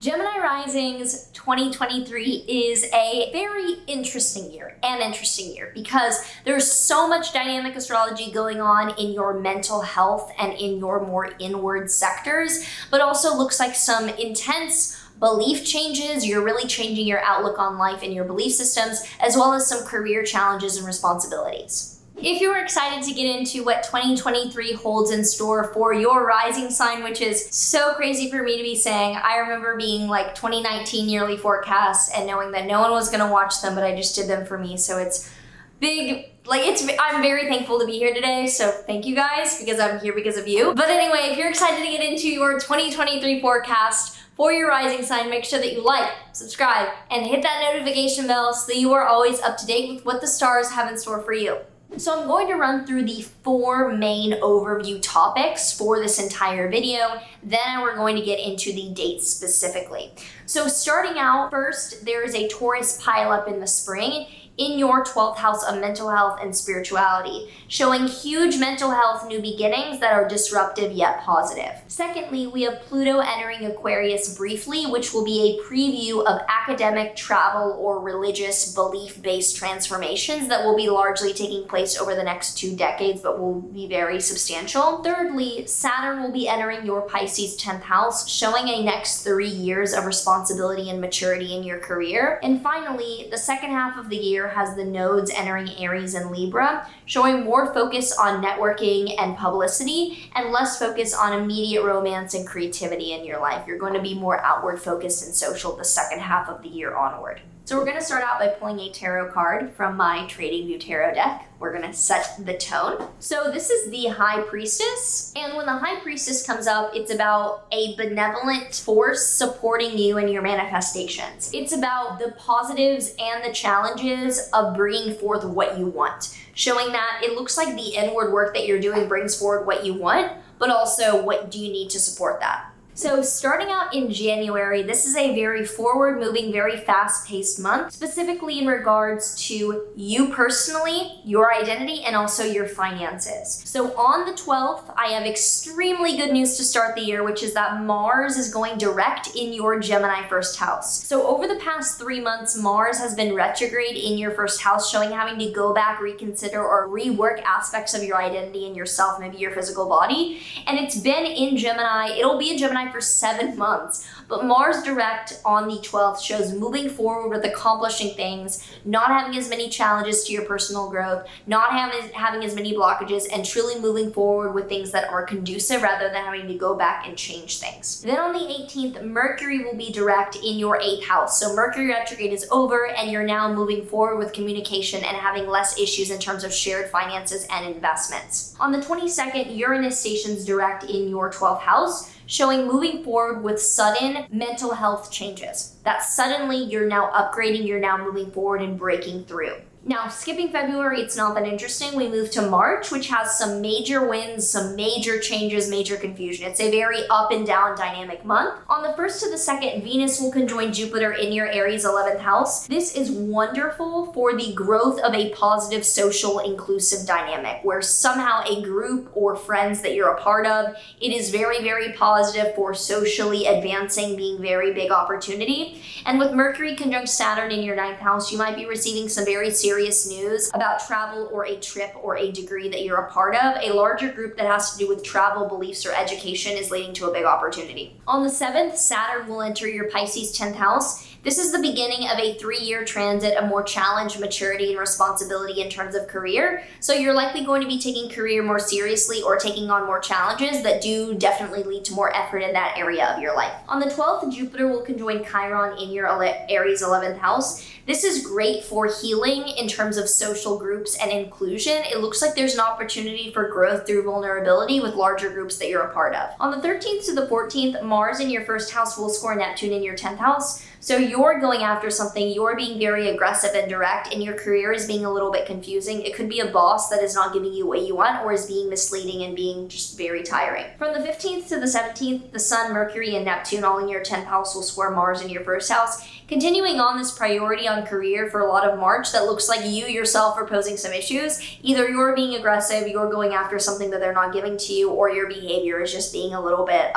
Gemini Rising's 2023 is a very interesting year because there's so much dynamic astrology going on in your mental health and in your more inward sectors, but also looks like some intense belief changes. You're really changing your outlook on life and your belief systems, as well as some career challenges and responsibilities. If you're excited to get into what 2023 holds in store for your rising sign, which is so crazy for me to be saying, I remember being like 2019 yearly forecasts and knowing that no one was going to watch them, but I just did them for me. So it's big, I'm very thankful to be here today. So thank you guys, because I'm here because of you. But anyway, if you're excited to get into your 2023 forecast for your rising sign, make sure that you like, subscribe, and hit that notification bell so that you are always up to date with what the stars have in store for you. So I'm going to run through the 4 main overview topics for this entire video. Then we're going to get into the dates specifically. So starting out, first, there is a Taurus pileup in the spring in your 12th house of mental health and spirituality, showing huge mental health new beginnings that are disruptive yet positive. Secondly, we have Pluto entering Aquarius briefly, which will be a preview of academic, travel, or religious belief-based transformations that will be largely taking place over the next 2 decades, but will be very substantial. Thirdly, Saturn will be entering your Pisces 10th house, showing a next 3 years of responsibility and maturity in your career. And finally, the second half of the year has the nodes entering Aries and Libra, showing more focus on networking and publicity and less focus on immediate romance and creativity in your life. You're going to be more outward focused and social the second half of the year onward. So we're going to start out by pulling a tarot card from my TradingView tarot deck. We're going to set the tone. So this is the High Priestess. And when the High Priestess comes up, it's about a benevolent force supporting you in your manifestations. It's about the positives and the challenges of bringing forth what you want, showing that it looks like the inward work that you're doing brings forward what you want, but also what do you need to support that. So starting out in January, this is a very forward-moving, very fast-paced month, specifically in regards to you personally, your identity, and also your finances. So on the 12th, I have extremely good news to start the year, which is that Mars is going direct in your Gemini first house. So over the past 3 months, Mars has been retrograde in your first house, showing having to go back, reconsider, or rework aspects of your identity and yourself, maybe your physical body. And it's been in Gemini. It'll be in Gemini for 7 months, but Mars direct on the 12th shows moving forward with accomplishing things, not having as many challenges to your personal growth, not having as many blockages, and truly moving forward with things that are conducive rather than having to go back and change things. Then on the 18th, Mercury will be direct in your 8th house. So Mercury retrograde is over and you're now moving forward with communication and having less issues in terms of shared finances and investments. On the 22nd, Uranus stations direct in your 12th house, showing moving forward with sudden mental health changes. That suddenly you're now upgrading, you're now moving forward and breaking through. Now, skipping February, it's not that interesting. We move to March, which has some major wins, some major changes, major confusion. It's a very up and down dynamic month. On the 1st to the 2nd, Venus will conjoin Jupiter in your Aries 11th house. This is wonderful for the growth of a positive, social, inclusive dynamic, where somehow a group or friends that you're a part of, it is very, very positive for socially advancing, being very big opportunity. And with Mercury conjunct Saturn in your 9th house, you might be receiving some very serious news about travel or a trip or a degree that you're a part of. A larger group that has to do with travel, beliefs, or education is leading to a big opportunity. On the 7th, Saturn will enter your Pisces 10th house. This is the beginning of a 3-year transit of more challenge, maturity, and responsibility in terms of career. So you're likely going to be taking career more seriously or taking on more challenges that do definitely lead to more effort in that area of your life. On the 12th, Jupiter will conjoin Chiron in your Aries 11th house. This is great for healing in terms of social groups and inclusion. It looks like there's an opportunity for growth through vulnerability with larger groups that you're a part of. On the 13th to the 14th, Mars in your first house will score Neptune in your 10th house. So you're going after something, you're being very aggressive and direct, and your career is being a little bit confusing. It could be a boss that is not giving you what you want or is being misleading and being just very tiring. From the 15th to the 17th, the Sun, Mercury, and Neptune all in your 10th house will square Mars in your first house. Continuing on this priority on career for a lot of March that looks like you yourself are posing some issues. Either you're being aggressive, you're going after something that they're not giving to you, or your behavior is just being a little bit,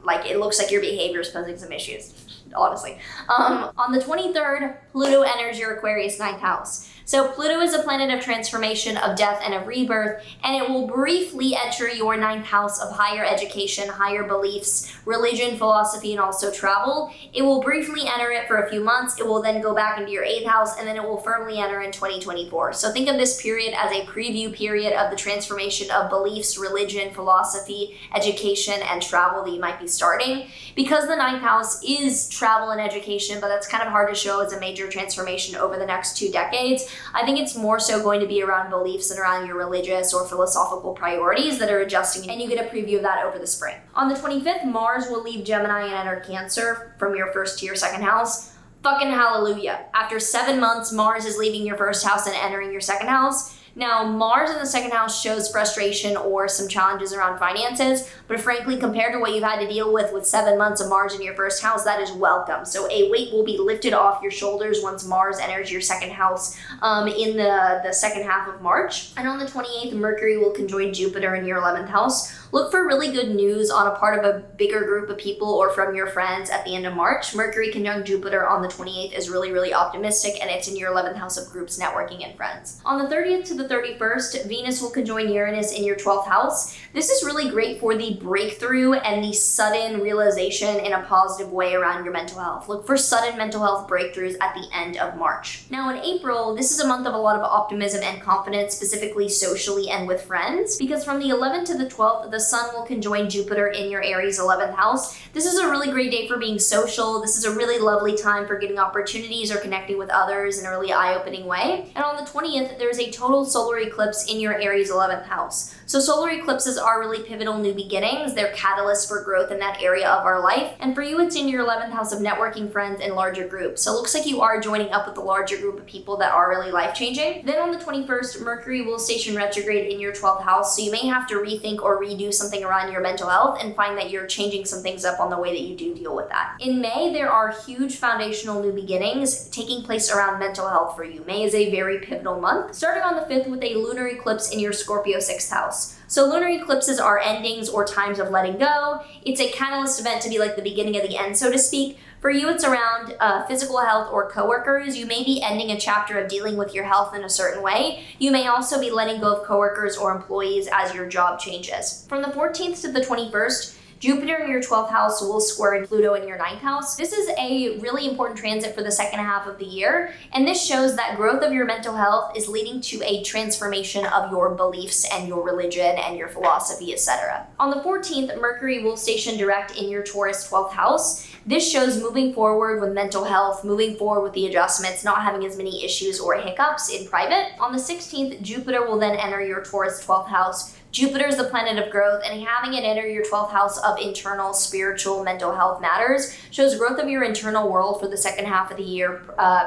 like it looks like your behavior is posing some issues. honestly. On the 23rd, Pluto enters your Aquarius 9th house. So Pluto is a planet of transformation, of death, and of rebirth, and it will briefly enter your 9th house of higher education, higher beliefs, religion, philosophy, and also travel. It will briefly enter it for a few months. It will then go back into your 8th house, and then it will firmly enter in 2024. So think of this period as a preview period of the transformation of beliefs, religion, philosophy, education, and travel that you might be starting. Because the 9th house is travel and education, but that's kind of hard to show as a major transformation over the next 2 decades. I think it's more so going to be around beliefs and around your religious or philosophical priorities that are adjusting, and you get a preview of that over the spring. On the 25th, Mars will leave Gemini and enter Cancer from your 1st to your 2nd house. Fucking hallelujah. After 7 months, Mars is leaving your 1st house and entering your 2nd house. Now, Mars in the 2nd house shows frustration or some challenges around finances, but frankly, compared to what you've had to deal with 7 months of Mars in your 1st house, that is welcome. So a weight will be lifted off your shoulders once Mars enters your 2nd house in the 2nd half of March. And on the 28th, Mercury will conjoin Jupiter in your 11th house. Look for really good news on a part of a bigger group of people or from your friends at the end of March. Mercury conjunct Jupiter on the 28th is really, really optimistic, and it's in your 11th house of groups, networking, and friends. On the 30th to the 31st, Venus will conjoin Uranus in your 12th house. This is really great for the breakthrough and the sudden realization in a positive way around your mental health. Look for sudden mental health breakthroughs at the end of March. Now in April, this is a month of a lot of optimism and confidence, specifically socially and with friends, because from the 11th to the 12th, the Sun will conjoin Jupiter in your Aries 11th house. This is a really great day for being social. This is a really lovely time for getting opportunities or connecting with others in a really eye-opening way. And on the 20th, there's a total solar eclipse in your Aries 11th house. So solar eclipses are really pivotal new beginnings. They're catalysts for growth in that area of our life. And for you, it's in your 11th house of networking, friends, and larger groups. So it looks like you are joining up with a larger group of people that are really life-changing. Then on the 21st, Mercury will station retrograde in your 12th house. So you may have to rethink or redo something around your mental health and find that you're changing some things up on the way that you do deal with that. In May, there are huge foundational new beginnings taking place around mental health for you. May is a very pivotal month, starting on the 5th with a lunar eclipse in your Scorpio 6th house. So lunar eclipses are endings or times of letting go. It's a catalyst event to be like the beginning of the end, so to speak. For you, it's around physical health or coworkers. You may be ending a chapter of dealing with your health in a certain way. You may also be letting go of coworkers or employees as your job changes. From the 14th to the 21st, Jupiter in your 12th house will square Pluto in your 9th house. This is a really important transit for the second half of the year, and this shows that growth of your mental health is leading to a transformation of your beliefs and your religion and your philosophy, etc. On the 14th, Mercury will station direct in your Taurus 12th house. This shows moving forward with mental health, moving forward with the adjustments, not having as many issues or hiccups in private. On the 16th, Jupiter will then enter your Taurus 12th house. Jupiter is the planet of growth, and having it enter your 12th house of internal, spiritual, mental health matters shows growth of your internal world for the second half of the year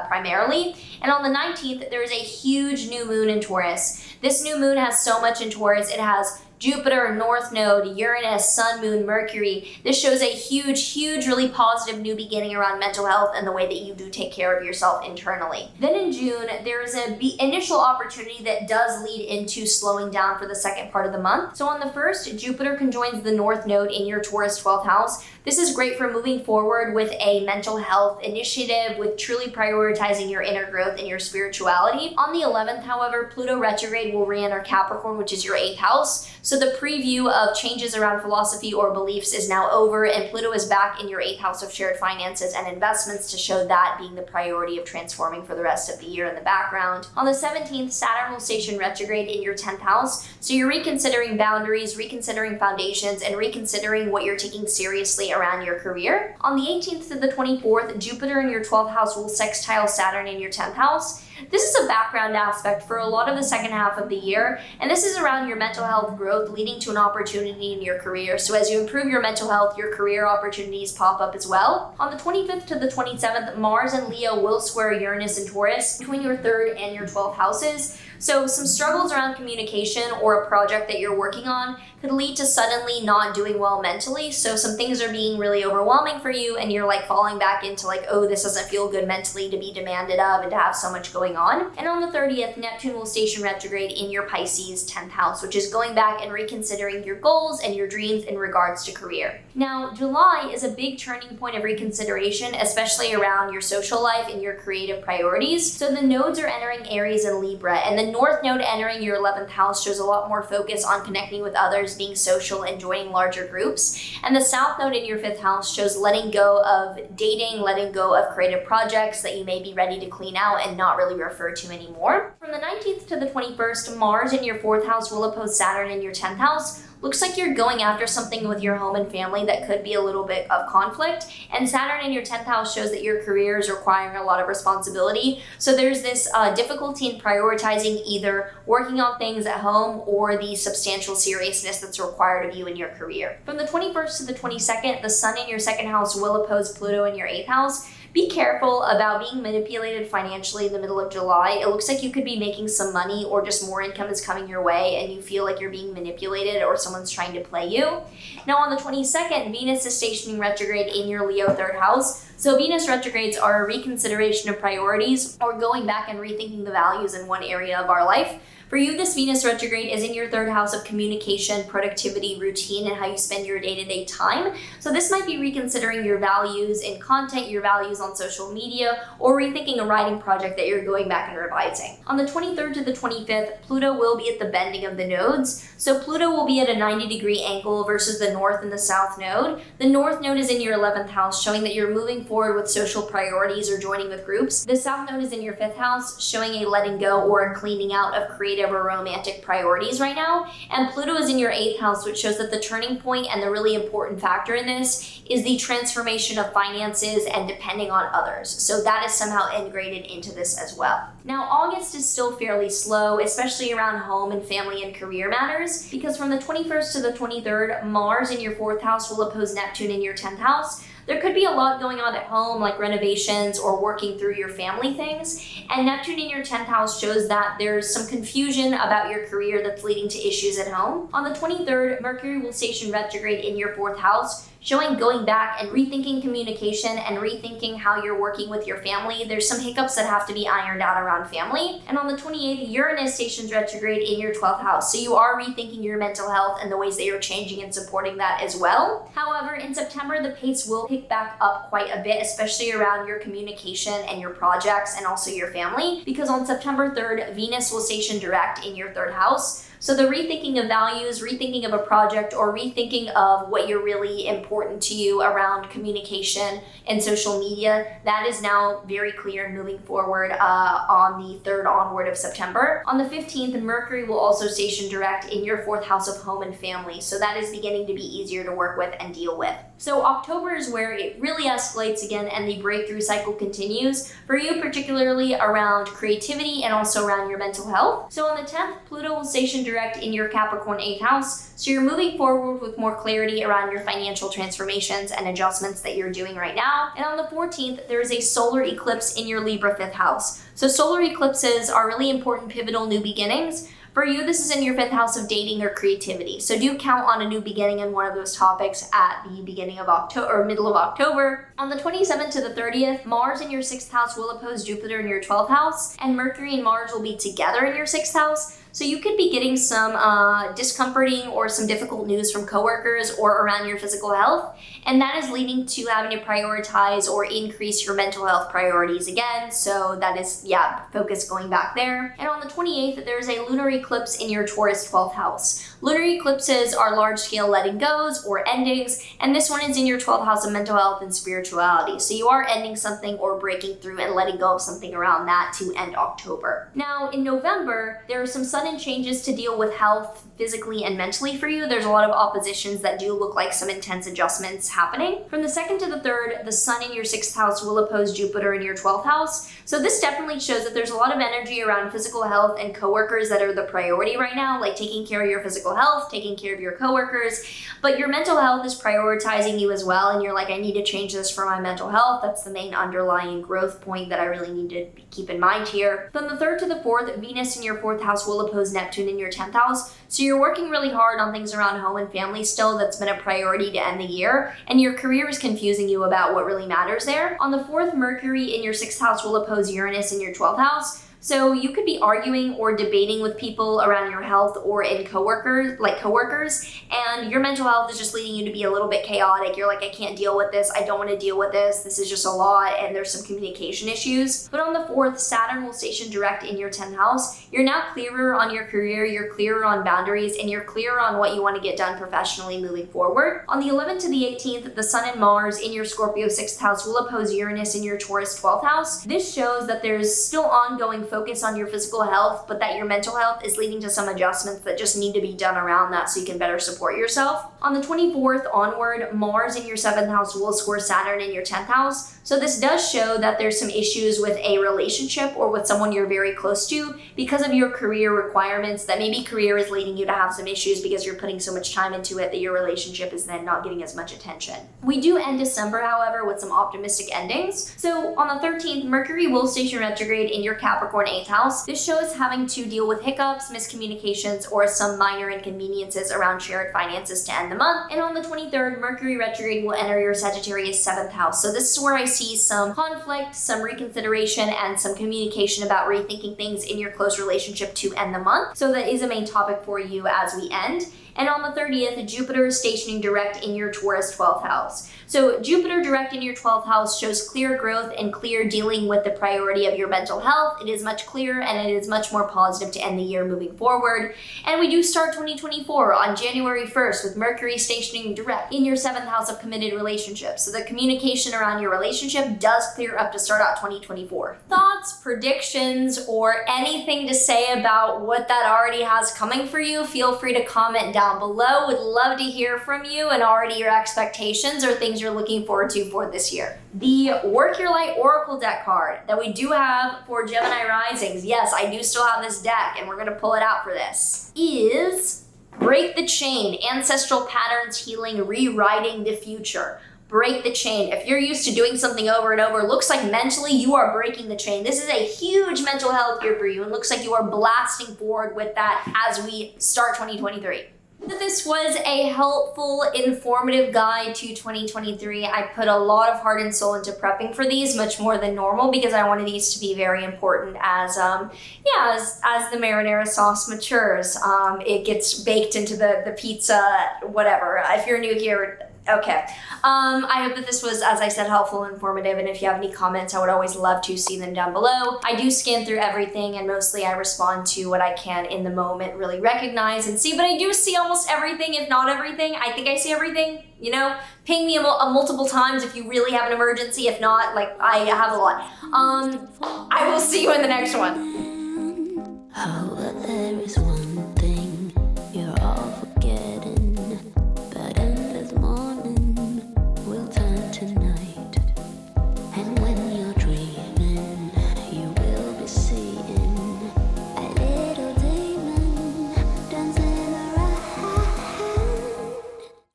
primarily. And on the 19th, there is a huge new moon in Taurus. This new moon has so much in Taurus. It has Jupiter, North Node, Uranus, Sun, Moon, Mercury. This shows a huge, really positive new beginning around mental health and the way that you do take care of yourself internally. Then in June, there is an initial opportunity that does lead into slowing down for the second part of the month. So on the 1st, Jupiter conjoins the North Node in your Taurus 12th house. This is great for moving forward with a mental health initiative, with truly prioritizing your inner growth and your spirituality. On the 11th, however, Pluto retrograde will re-enter Capricorn, which is your 8th house. So the preview of changes around philosophy or beliefs is now over, and Pluto is back in your 8th house of shared finances and investments to show that being the priority of transforming for the rest of the year in the background. On the 17th, Saturn will station retrograde in your 10th house. So you're reconsidering boundaries, reconsidering foundations, and reconsidering what you're taking seriously around your career. On the 18th to the 24th, Jupiter in your 12th house will sextile Saturn in your 10th house. This is a background aspect for a lot of the second half of the year, and this is around your mental health growth leading to an opportunity in your career. So as you improve your mental health, your career opportunities pop up as well. On the 25th to the 27th, Mars and Leo will square Uranus and Taurus between your 3rd and your 12th houses. So some struggles around communication or a project that you're working on could lead to suddenly not doing well mentally. So some things are being really overwhelming for you, and you're like falling back into like, oh, this doesn't feel good mentally to be demanded of and to have so much going going on. And on the 30th, Neptune will station retrograde in your Pisces 10th house, which is going back and reconsidering your goals and your dreams in regards to career. Now, July is a big turning point of reconsideration, especially around your social life and your creative priorities. So the nodes are entering Aries and Libra, and the North Node entering your 11th house shows a lot more focus on connecting with others, being social, and joining larger groups. And the South Node in your 5th house shows letting go of dating, letting go of creative projects that you may be ready to clean out and not really refer to anymore. From the 19th to the 21st, Mars in your 4th house will oppose Saturn in your 10th house. Looks like you're going after something with your home and family that could be a little bit of conflict. And Saturn in your 10th house shows that your career is requiring a lot of responsibility. So there's this difficulty in prioritizing either working on things at home or the substantial seriousness that's required of you in your career. From the 21st to the 22nd, the Sun in your 2nd house will oppose Pluto in your 8th house. Be careful about being manipulated financially in the middle of July. It looks like you could be making some money or just more income is coming your way and you feel like you're being manipulated or someone's trying to play you. Now on the 22nd, Venus is stationing retrograde in your Leo 3rd house. So Venus retrogrades are a reconsideration of priorities or going back and rethinking the values in one area of our life. For you, this Venus retrograde is in your 3rd house of communication, productivity, routine, and how you spend your day-to-day time. So this might be reconsidering your values in content, your values on social media, or rethinking a writing project that you're going back and revising. On the 23rd to the 25th, Pluto will be at the bending of the nodes. So Pluto will be at a 90-degree angle versus the North and the South node. The North node is in your 11th house, showing that you're moving forward with social priorities or joining with groups. The South node is in your 5th house, showing a letting go or a cleaning out of creative or romantic priorities right now. And Pluto is in your 8th house, which shows that the turning point and the really important factor in this is the transformation of finances and depending on others. So that is somehow integrated into this as well. Now, August is still fairly slow, especially around home and family and career matters, because from the 21st to the 23rd, Mars in your 4th house will oppose Neptune in your 10th house. There could be a lot going on at home, like renovations or working through your family things. And Neptune in your 10th house shows that there's some confusion about your career that's leading to issues at home. On the 23rd, Mercury will station retrograde in your 4th house, showing going back and rethinking communication and rethinking how you're working with your family. There's some hiccups that have to be ironed out around family. And on the 28th, Uranus stations retrograde in your 12th house. So you are rethinking your mental health and the ways that you're changing and supporting that as well. However, in September, the pace will pick back up quite a bit, especially around your communication and your projects and also your family, because on September 3rd, Venus will station direct in your 3rd house. So the rethinking of values, rethinking of a project, or rethinking of what you're really important to you around communication and social media, that is now very clear moving forward on the 3rd onward of September. On the 15th, Mercury will also station direct in your 4th house of home and family. So that is beginning to be easier to work with and deal with. So October is where it really escalates again and the breakthrough cycle continues for you, particularly around creativity and also around your mental health. So on the 10th, Pluto will station direct in your Capricorn 8th house. So you're moving forward with more clarity around your financial transformations and adjustments that you're doing right now. And on the 14th, there is a solar eclipse in your Libra 5th house. So solar eclipses are really important, pivotal new beginnings. For you, this is in your 5th house of dating or creativity. So do count on a new beginning in one of those topics at the beginning of October or middle of October. On the 27th to the 30th, Mars in your 6th house will oppose Jupiter in your 12th house, and Mercury and Mars will be together in your 6th house. So you could be getting some discomforting or some difficult news from coworkers or around your physical health. And that is leading to having to prioritize or increase your mental health priorities again. So that is, focus going back there. And on the 28th, there's a lunar eclipse in your Taurus 12th house. Lunar eclipses are large-scale letting goes or endings, and this one is in your 12th house of mental health and spirituality. So you are ending something or breaking through and letting go of something around that to end October. Now, in November, there are some sudden changes to deal with health physically and mentally for you. There's a lot of oppositions that do look like some intense adjustments happening. From the 2nd to the 3rd, the Sun in your 6th house will oppose Jupiter in your 12th house. So this definitely shows that there's a lot of energy around physical health and coworkers that are the priority right now, like taking care of your physical health, taking care of your coworkers, but your mental health is prioritizing you as well, and you're like, I need to change this for my mental health. That's the main underlying growth point that I really need to keep in mind here. From the 3rd to the 4th, Venus in your 4th house will oppose Neptune in your 10th house. So you're working really hard on things around home and family still. That's been a priority to end the year, and your career is confusing you about what really matters there. On the 4th, Mercury in your 6th house will oppose Uranus in your 12th house. So you could be arguing or debating with people around your health or in coworkers, and your mental health is just leading you to be a little bit chaotic. You're like, I can't deal with this. I don't want to deal with this. This is just a lot, and there's some communication issues. But on the 4th, Saturn will station direct in your 10th house. You're now clearer on your career, you're clearer on boundaries, and you're clearer on what you want to get done professionally moving forward. On the 11th to the 18th, the Sun and Mars in your Scorpio 6th house will oppose Uranus in your Taurus 12th house. This shows that there's still ongoing focus on your physical health, but that your mental health is leading to some adjustments that just need to be done around that so you can better support yourself. On the 24th onward, Mars in your 7th house will square Saturn in your 10th house. So this does show that there's some issues with a relationship or with someone you're very close to because of your career requirements, that maybe career is leading you to have some issues because you're putting so much time into it that your relationship is then not getting as much attention. We do end December, however, with some optimistic endings. So on the 13th, Mercury will station retrograde in your Capricorn 8th house. This shows having to deal with hiccups, miscommunications, or some minor inconveniences around shared finances to end the month. And on the 23rd, Mercury retrograde will enter your Sagittarius 7th house. So this is where I see some conflict, some reconsideration, and some communication about rethinking things in your close relationship to end the month. So that is a main topic for you as we end. And on the 30th, Jupiter is stationing direct in your Taurus 12th house. So Jupiter direct in your 12th house shows clear growth and clear dealing with the priority of your mental health. It is much clearer and it is much more positive to end the year moving forward. And we do start 2024 on January 1st with Mercury stationing direct in your 7th house of committed relationships. So the communication around your relationship does clear up to start out 2024. Thoughts, predictions, or anything to say about what that already has coming for you, feel free to comment down below. Would love to hear from you and already your expectations or things you're looking forward to for this year. The Work Your Light Oracle deck card that we do have for Gemini risings, yes, I do still have this deck and we're going to pull it out for this, is Break the Chain, Ancestral Patterns Healing, Rewriting the Future. Break the chain. If you're used to doing something over and over, it looks like mentally you are breaking the chain. This is a huge mental health year for you and looks like you are blasting forward with that as we start 2023. This was a helpful, informative guide to 2023. I put a lot of heart and soul into prepping for these, much more than normal, because I wanted these to be very important as the marinara sauce matures. It gets baked into the pizza, whatever. If you're new here, okay. I hope that this was, as I said, helpful and informative, and if you have any comments, I would always love to see them down below. I do scan through everything, and mostly I respond to what I can in the moment really recognize and see, but I do see almost everything, if not everything. I think I see everything, you know? Ping me multiple times if you really have an emergency. If not, like, I have a lot. I will see you in the next one.